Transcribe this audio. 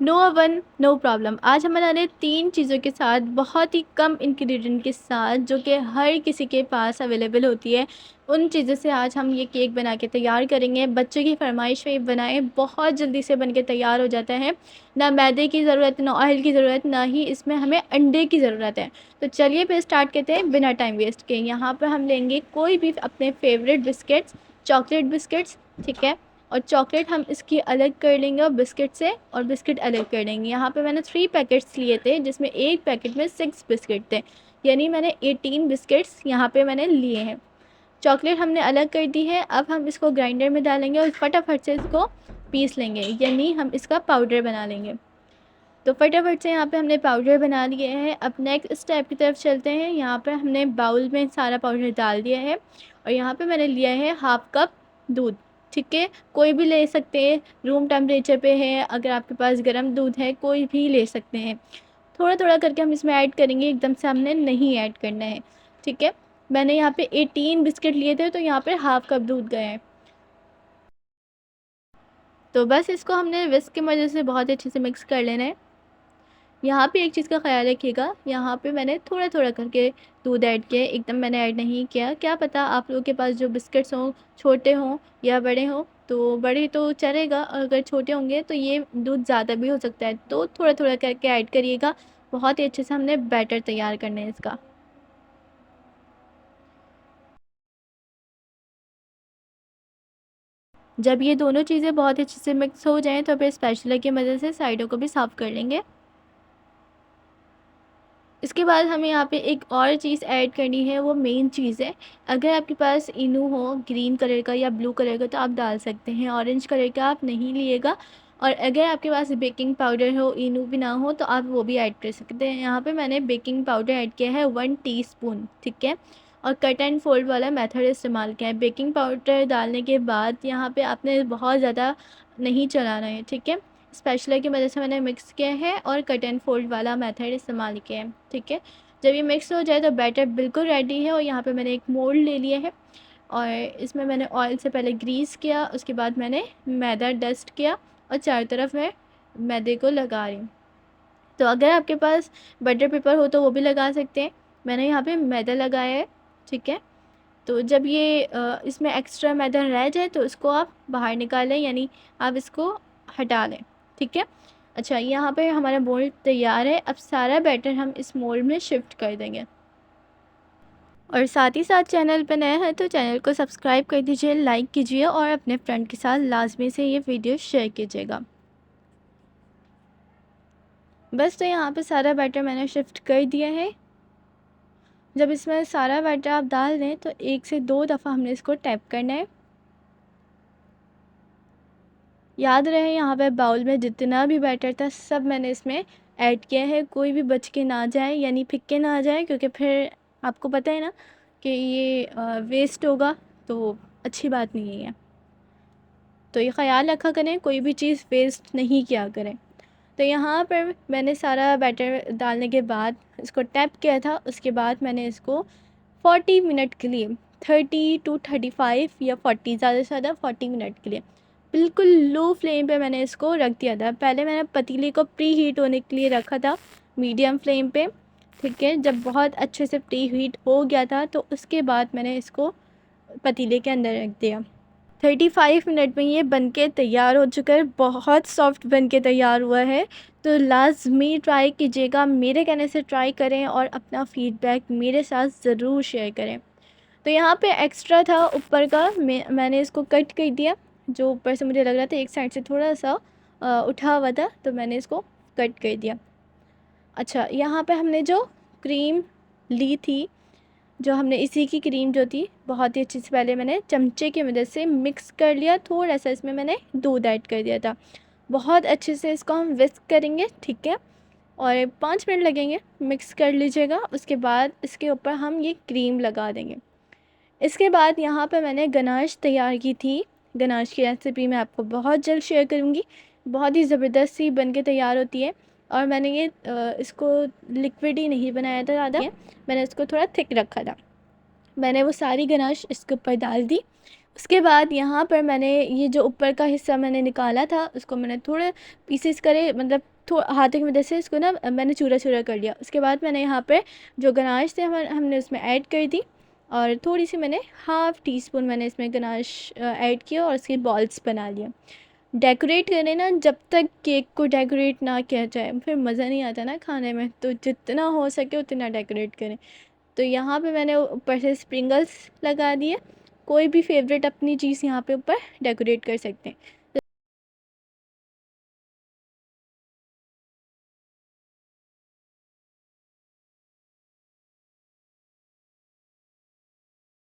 No oven no problem. आज हम बना रहे हैं 3 चीज़ों के साथ, बहुत ही कम इंग्रेडिएंट के साथ, जो कि हर किसी के पास अवेलेबल होती है। उन चीज़ों से आज हम ये केक बना के तैयार करेंगे। बच्चों की फरमाइश पे बनाएं, बहुत जल्दी से बन के तैयार हो जाता है। ना मैदे की ज़रूरत, ना ऑयल की ज़रूरत, ना ही इसमें हमें अंडे की ज़रूरत है। तो चलिए फिर स्टार्ट करते हैं बिना टाइम वेस्ट के। यहाँ पर हम लेंगे कोई भी अपने फेवरेट बिस्किट्स, चॉकलेट बिस्किट्स, ठीक है। और चॉकलेट हम इसकी अलग कर लेंगे और बिस्किट से, और बिस्किट अलग कर लेंगे। यहाँ पे मैंने 3 पैकेट्स लिए थे, जिसमें एक पैकेट में 6 बिस्किट थे, यानी मैंने 18 बिस्किट्स यहाँ पे मैंने लिए हैं। चॉकलेट हमने अलग कर दी है। अब हम इसको ग्राइंडर में डालेंगे और फटाफट से इसको पीस लेंगे, यानी हम इसका पाउडर बना लेंगे। तो फटाफट से यहाँ पे हमने पाउडर बना लिए हैं। अब नेक्स्ट स्टेप की तरफ चलते हैं। यहाँ पे हमने बाउल में सारा पाउडर डाल दिया है और यहाँ पे मैंने लिया है हाफ़ कप दूध, ठीक है। कोई भी ले सकते हैं, रूम टेम्परेचर पे है। अगर आपके पास गर्म दूध है, कोई भी ले सकते हैं। थोड़ा थोड़ा करके हम इसमें ऐड करेंगे, एकदम से हमने नहीं ऐड करना है, ठीक है। मैंने यहाँ पे 18 बिस्किट लिए थे, तो यहाँ पे हाफ़ कप दूध गए हैं। तो बस इसको हमने विस्क की मदद से बहुत ही अच्छे से मिक्स कर लेना है। यहाँ पे एक चीज़ का ख़्याल रखिएगा, यहाँ पे मैंने थोड़ा-थोड़ा करके दूध ऐड किया है, एकदम मैंने ऐड नहीं किया। क्या पता आप लोगों के पास जो बिस्किट्स हों, छोटे हों या बड़े हों, तो बड़े तो चलेगा, अगर छोटे होंगे तो ये दूध ज़्यादा भी हो सकता है, तो थोड़ा-थोड़ा करके ऐड करिएगा। बहुत ही अच्छे से हमने बैटर तैयार करना है इसका। जब ये दोनों चीज़ें बहुत ही अच्छे से मिक्स हो जाएँ, तो फिर स्पैचुला की मदद से साइडों को भी साफ़ कर लेंगे। इसके बाद हमें यहाँ पे एक और चीज़ ऐड करनी है, वो मेन चीज़ है। अगर आपके पास इनो हो ग्रीन कलर का या ब्लू कलर का, तो आप डाल सकते हैं। ऑरेंज कलर का आप नहीं लिएगा। और अगर आपके पास बेकिंग पाउडर हो, इनो भी ना हो, तो आप वो भी ऐड कर सकते हैं। यहाँ पे मैंने बेकिंग पाउडर ऐड किया है 1 टीस्पून, ठीक है। और कट एंड फोल्ड वाला मेथड इस्तेमाल किया है। बेकिंग पाउडर डालने के बाद यहाँ पे आपने बहुत ज़्यादा नहीं चलाना है, ठीक है। स्पैचुला की मदद से मैंने मिक्स किया है और कट एंड फोल्ड वाला मेथड इस्तेमाल किया है, ठीक है। जब ये मिक्स हो जाए तो बैटर बिल्कुल रेडी है। और यहाँ पे मैंने एक मोल्ड ले लिया है और इसमें मैंने ऑयल से पहले ग्रीस किया, उसके बाद मैंने मैदा डस्ट किया और चारों तरफ मैं मैदे को लगा रही हूँ। तो अगर आपके पास बटर पेपर हो तो वो भी लगा सकते हैं। मैंने यहाँ पे मैदा लगाया है, ठीक है। तो जब ये इसमें एक्स्ट्रा मैदा रह जाए तो इसको आप बाहर निकालें, यानी आप इसको हटा लें, ठीक है। अच्छा, यहाँ पे हमारा मोल्ड तैयार है। अब सारा बैटर हम इस मोल्ड में शिफ्ट कर देंगे। और साथ ही साथ चैनल पे नए हैं तो चैनल को सब्सक्राइब कर दीजिए, लाइक कीजिए और अपने फ्रेंड के साथ लाजमी से ये वीडियो शेयर कीजिएगा। बस, तो यहाँ पे सारा बैटर मैंने शिफ्ट कर दिया है। जब इसमें सारा बैटर आप डाल दें तो 1 से 2 दफ़ा हमने इसको टैप करना है। याद रहे, यहाँ पे बाउल में जितना भी बैटर था सब मैंने इसमें ऐड किया है। कोई भी बच के ना जाए, यानी फिक्के ना आ जाए, क्योंकि फिर आपको पता है ना कि ये वेस्ट होगा, तो अच्छी बात नहीं है। तो ये ख़्याल रखा करें, कोई भी चीज़ वेस्ट नहीं किया करें। तो यहाँ पर मैंने सारा बैटर डालने के बाद इसको टैप किया था। उसके बाद मैंने इसको 40 मिनट के लिए, 30 टू 35 या 40, ज़्यादा से ज़्यादा 40 मिनट के लिए बिल्कुल लो फ्लेम पे मैंने इसको रख दिया था। पहले मैंने पतीले को प्री हीट होने के लिए रखा था मीडियम फ्लेम पे, ठीक है। जब बहुत अच्छे से प्री हीट हो गया था तो उसके बाद मैंने इसको पतीले के अंदर रख दिया। 35 मिनट में ये बनके तैयार हो चुका है, बहुत सॉफ्ट बनके तैयार हुआ है। तो लाज़मी ट्राई कीजिएगा, मेरे कहने से ट्राई करें और अपना फ़ीडबैक मेरे साथ ज़रूर शेयर करें। तो यहाँ पे एक्स्ट्रा था ऊपर का, मैंने इसको कट कर दिया। जो ऊपर से मुझे लग रहा था एक साइड से थोड़ा सा उठा हुआ था, तो मैंने इसको कट कर दिया। अच्छा, यहाँ पे हमने जो क्रीम ली थी, जो हमने इसी की क्रीम जो थी, बहुत ही अच्छे से पहले मैंने चमचे की मदद से मिक्स कर लिया। थोड़ा सा इसमें मैंने दूध ऐड कर दिया था। बहुत अच्छे से इसको हम विस्क करेंगे, ठीक है। और 5 मिनट लगेंगे, मिक्स कर लीजिएगा। उसके बाद इसके ऊपर हम ये क्रीम लगा देंगे। इसके बाद यहाँ पे मैंने गनाश तैयार की थी। गनाश की रेसिपी मैं आपको बहुत जल्द शेयर करूँगी। बहुत ही ज़बरदस्त सी बन के तैयार होती है। और मैंने ये इसको लिक्विड ही नहीं बनाया था ज़्यादा, मैंने इसको थोड़ा थिक रखा था। मैंने वो सारी गनाश इसके ऊपर डाल दी। उसके बाद यहाँ पर मैंने ये जो ऊपर का हिस्सा मैंने निकाला था उसको मैंने थोड़े पीसेस करे, मतलब हाथों की मदद से इसको ना मैंने चूरा चूरा कर लिया। उसके बाद मैंने यहाँ पर जो गनाश थे हमने उसमें ऐड कर दी, और थोड़ी सी मैंने हाफ़ टी स्पून मैंने इसमें गनाश ऐड किया और उसके बॉल्स बना लिया। डेकोरेट करें ना, जब तक केक को डेकोरेट ना किया जाए फिर मज़ा नहीं आता ना खाने में, तो जितना हो सके उतना डेकोरेट करें। तो यहाँ पे मैंने ऊपर से स्प्रिंगल्स लगा दिए। कोई भी फेवरेट अपनी चीज़ यहाँ पे ऊपर डेकोरेट कर सकते हैं।